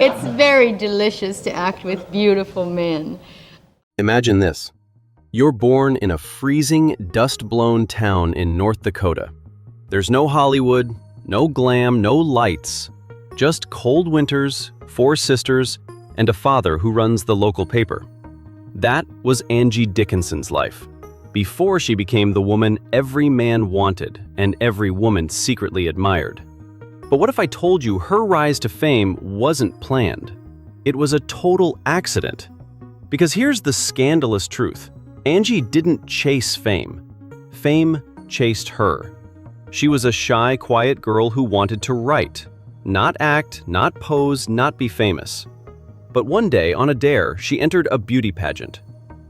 It's very delicious to act with beautiful men. Imagine this. You're born in a freezing, dust-blown town in North Dakota. There's no Hollywood, no glam, no lights, just cold winters, 4 sisters, and a father who runs the local paper. That was Angie Dickinson's life, before she became the woman every man wanted and every woman secretly admired. But what if I told you her rise to fame wasn't planned? It was a total accident. Because here's the scandalous truth. Angie didn't chase fame. Fame chased her. She was a shy, quiet girl who wanted to write, not act, not pose, not be famous. But one day, on a dare, she entered a beauty pageant.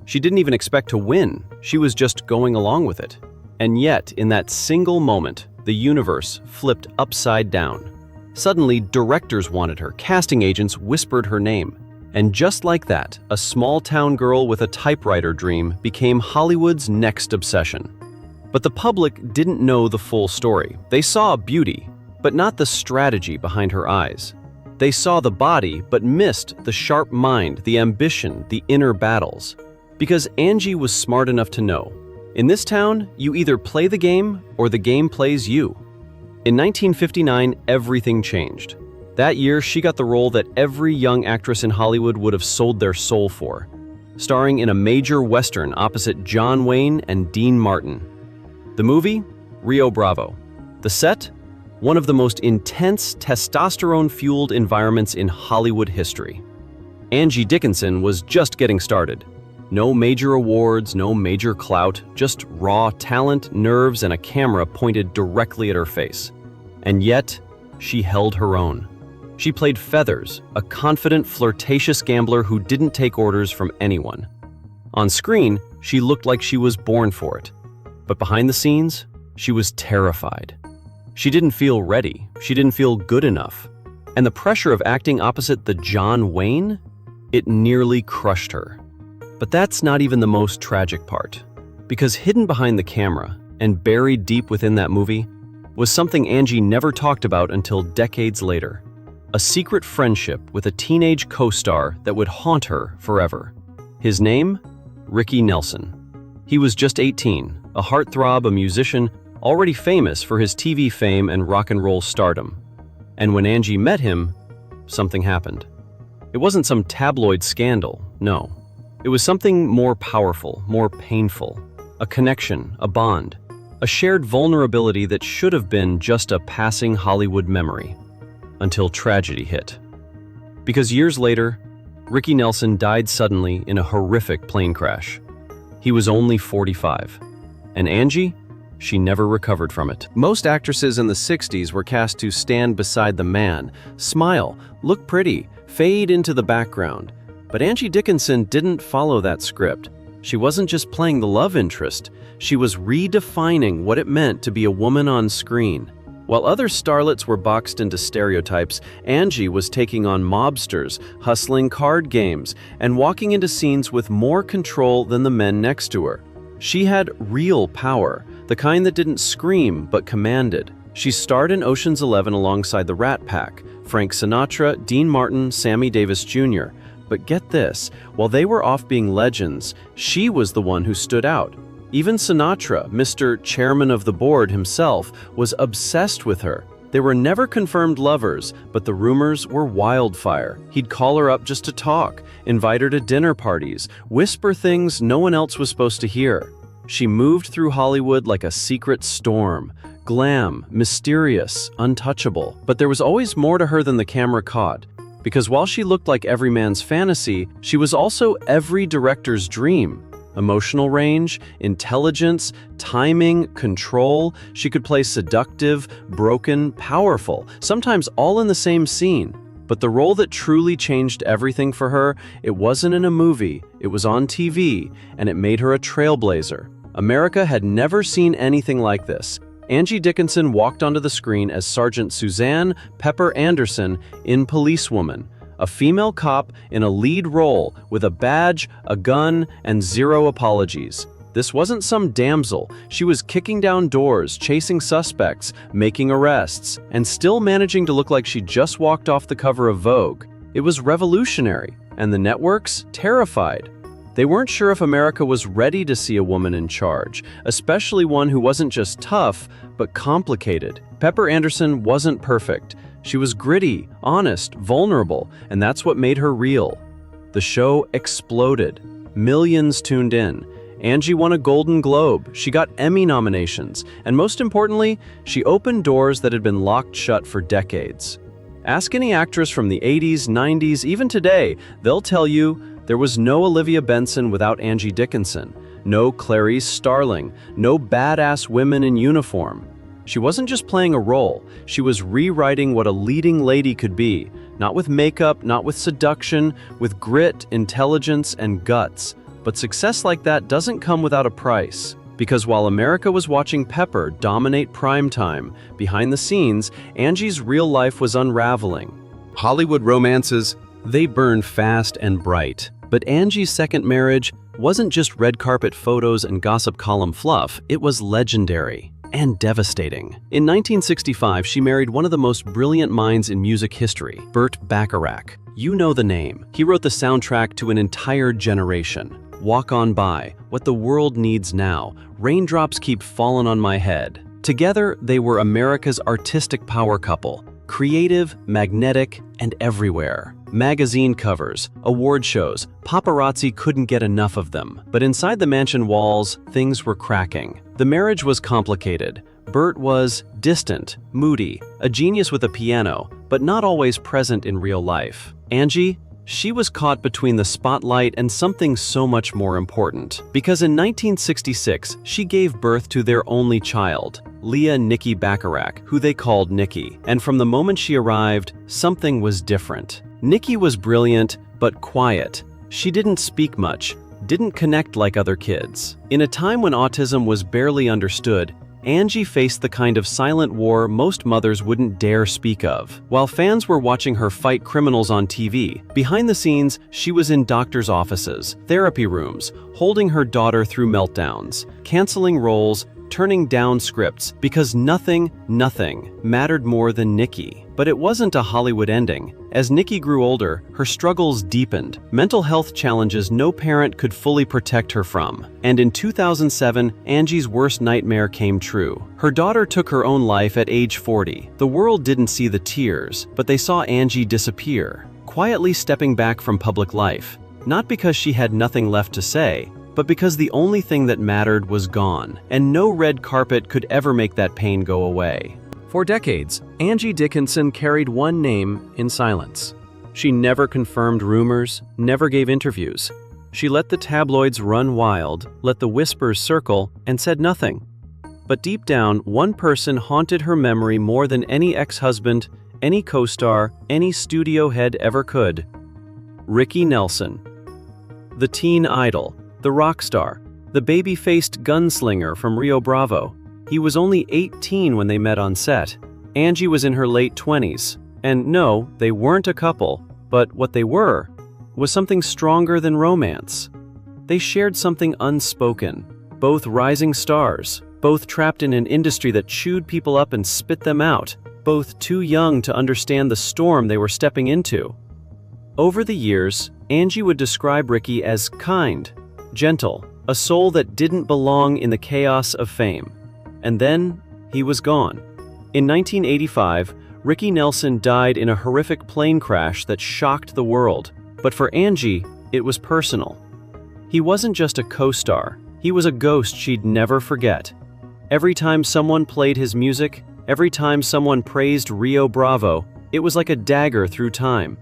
She didn't even expect to win. She was just going along with it. And yet, in that single moment, the universe flipped upside down. Suddenly, directors wanted her, casting agents whispered her name. And just like that, a small-town girl with a typewriter dream became Hollywood's next obsession. But the public didn't know the full story. They saw beauty, but not the strategy behind her eyes. They saw the body, but missed the sharp mind, the ambition, the inner battles. Because Angie was smart enough to know, in this town, you either play the game or the game plays you. In 1959, everything changed. That year, she got the role that every young actress in Hollywood would have sold their soul for, starring in a major Western opposite John Wayne and Dean Martin. The movie? Rio Bravo. The set? One of the most intense, testosterone-fueled environments in Hollywood history. Angie Dickinson was just getting started. No major awards, no major clout, just raw talent, nerves, and a camera pointed directly at her face. And yet, she held her own. She played Feathers, a confident, flirtatious gambler who didn't take orders from anyone. On screen, she looked like she was born for it. But behind the scenes, she was terrified. She didn't feel ready. She didn't feel good enough. And the pressure of acting opposite the John Wayne? It nearly crushed her. But that's not even the most tragic part. Because hidden behind the camera, and buried deep within that movie, was something Angie never talked about until decades later. A secret friendship with a teenage co-star that would haunt her forever. His name? Ricky Nelson. He was just 18, a heartthrob, a musician, already famous for his TV fame and rock and roll stardom. And when Angie met him, something happened. It wasn't some tabloid scandal, no. It was something more powerful, more painful. A connection, a bond, a shared vulnerability that should have been just a passing Hollywood memory. Until tragedy hit. Because years later, Ricky Nelson died suddenly in a horrific plane crash. He was only 45. And Angie? She never recovered from it. Most actresses in the 60s were cast to stand beside the man, smile, look pretty, fade into the background. But Angie Dickinson didn't follow that script. She wasn't just playing the love interest, she was redefining what it meant to be a woman on screen. While other starlets were boxed into stereotypes, Angie was taking on mobsters, hustling card games, and walking into scenes with more control than the men next to her. She had real power, the kind that didn't scream but commanded. She starred in Ocean's 11 alongside the Rat Pack, Frank Sinatra, Dean Martin, Sammy Davis Jr. But get this, while they were off being legends, she was the one who stood out. Even Sinatra, Mr. Chairman of the Board himself, was obsessed with her. They were never confirmed lovers, but the rumors were wildfire. He'd call her up just to talk, invite her to dinner parties, whisper things no one else was supposed to hear. She moved through Hollywood like a secret storm. Glam, mysterious, untouchable. But there was always more to her than the camera caught. Because while she looked like every man's fantasy, she was also every director's dream. Emotional range, intelligence, timing, control. She could play seductive, broken, powerful, sometimes all in the same scene. But the role that truly changed everything for her, it wasn't in a movie, it was on TV, and it made her a trailblazer. America had never seen anything like this. Angie Dickinson walked onto the screen as Sergeant Suzanne Pepper Anderson in Policewoman, a female cop in a lead role with a badge, a gun, and zero apologies. This wasn't some damsel. She was kicking down doors, chasing suspects, making arrests, and still managing to look like she just walked off the cover of Vogue. It was revolutionary, and the networks terrified. They weren't sure if America was ready to see a woman in charge, especially one who wasn't just tough, but complicated. Pepper Anderson wasn't perfect. She was gritty, honest, vulnerable, and that's what made her real. The show exploded. Millions tuned in. Angie won a Golden Globe, she got Emmy nominations, and most importantly, she opened doors that had been locked shut for decades. Ask any actress from the 80s, 90s, even today, they'll tell you there was no Olivia Benson without Angie Dickinson, no Clarice Starling, no badass women in uniform. She wasn't just playing a role, she was rewriting what a leading lady could be, not with makeup, not with seduction, with grit, intelligence, and guts. But success like that doesn't come without a price. Because while America was watching Pepper dominate primetime, behind the scenes, Angie's real life was unraveling. Hollywood romances, they burn fast and bright. But Angie's second marriage wasn't just red carpet photos and gossip column fluff, it was legendary and devastating. In 1965, she married one of the most brilliant minds in music history, Burt Bacharach. You know the name. He wrote the soundtrack to an entire generation. Walk On By, What the World Needs Now, Raindrops Keep Falling on My Head. Together, they were America's artistic power couple, creative, magnetic, and everywhere. Magazine covers, award shows, paparazzi couldn't get enough of them. But inside the mansion walls, things were cracking. The marriage was complicated. Burt was distant, moody, a genius with a piano, but not always present in real life. Angie? She was caught between the spotlight and something so much more important. Because in 1966, she gave birth to their only child, Leah Nikki Bacharach, who they called Nikki. And from the moment she arrived, something was different. Nikki was brilliant, but quiet. She didn't speak much, didn't connect like other kids. In a time when autism was barely understood, Angie faced the kind of silent war most mothers wouldn't dare speak of. While fans were watching her fight criminals on TV, behind the scenes, she was in doctors' offices, therapy rooms, holding her daughter through meltdowns, canceling roles, turning down scripts, because nothing mattered more than Nikki. But it wasn't a Hollywood ending. As Nikki grew older, her struggles deepened, mental health challenges no parent could fully protect her from. And in 2007, Angie's worst nightmare came true. Her daughter took her own life at age 40. The world didn't see the tears, but they saw Angie disappear, quietly stepping back from public life. Not because she had nothing left to say, but because the only thing that mattered was gone, and no red carpet could ever make that pain go away. For decades, Angie Dickinson carried one name in silence. She never confirmed rumors, never gave interviews. She let the tabloids run wild, let the whispers circle, and said nothing. But deep down, one person haunted her memory more than any ex-husband, any co-star, any studio head ever could. Ricky Nelson. The teen idol, the rock star, the baby-faced gunslinger from Rio Bravo. He was only 18 when they met on set. Angie was in her late 20s. And no, they weren't a couple, but what they were was something stronger than romance. They shared something unspoken, both rising stars, both trapped in an industry that chewed people up and spit them out, both too young to understand the storm they were stepping into. Over the years, Angie would describe Ricky as kind, gentle, a soul that didn't belong in the chaos of fame. And then, he was gone. In 1985, Ricky Nelson died in a horrific plane crash that shocked the world. But for Angie, it was personal. He wasn't just a co-star, he was a ghost she'd never forget. Every time someone played his music, every time someone praised Rio Bravo, it was like a dagger through time.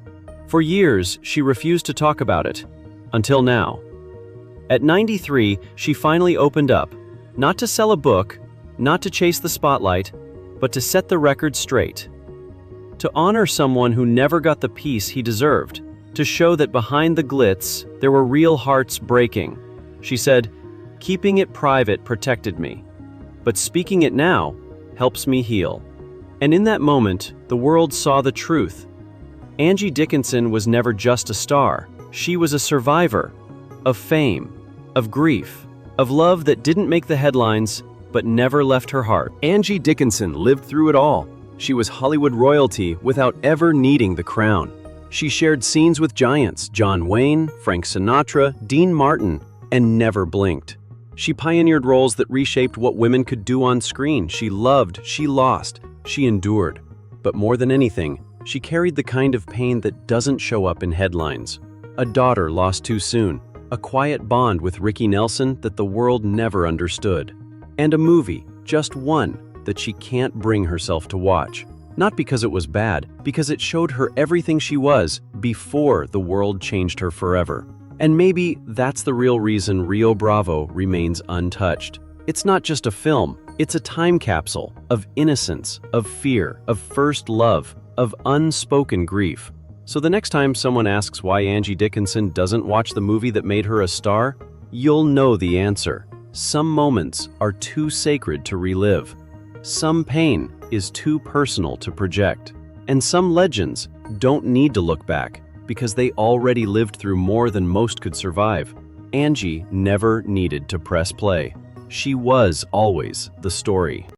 For years, she refused to talk about it. Until now. At 93, she finally opened up, not to sell a book, not to chase the spotlight, but to set the record straight. To honor someone who never got the peace he deserved, to show that behind the glitz, there were real hearts breaking. She said, "Keeping it private protected me, but speaking it now helps me heal." And in that moment, the world saw the truth. Angie Dickinson was never just a star. She was a survivor of fame, of grief, of love that didn't make the headlines, but never left her heart. Angie Dickinson lived through it all. She was Hollywood royalty without ever needing the crown. She shared scenes with giants, John Wayne, Frank Sinatra, Dean Martin, and never blinked. She pioneered roles that reshaped what women could do on screen. She loved, she lost, she endured. But more than anything, she carried the kind of pain that doesn't show up in headlines. A daughter lost too soon, a quiet bond with Ricky Nelson that the world never understood, and a movie, just one, that she can't bring herself to watch. Not because it was bad, because it showed her everything she was before the world changed her forever. And maybe that's the real reason Rio Bravo remains untouched. It's not just a film, it's a time capsule of innocence, of fear, of first love, of unspoken grief. So the next time someone asks why Angie Dickinson doesn't watch the movie that made her a star, you'll know the answer. Some moments are too sacred to relive. Some pain is too personal to project. And some legends don't need to look back because they already lived through more than most could survive. Angie never needed to press play. She was always the story.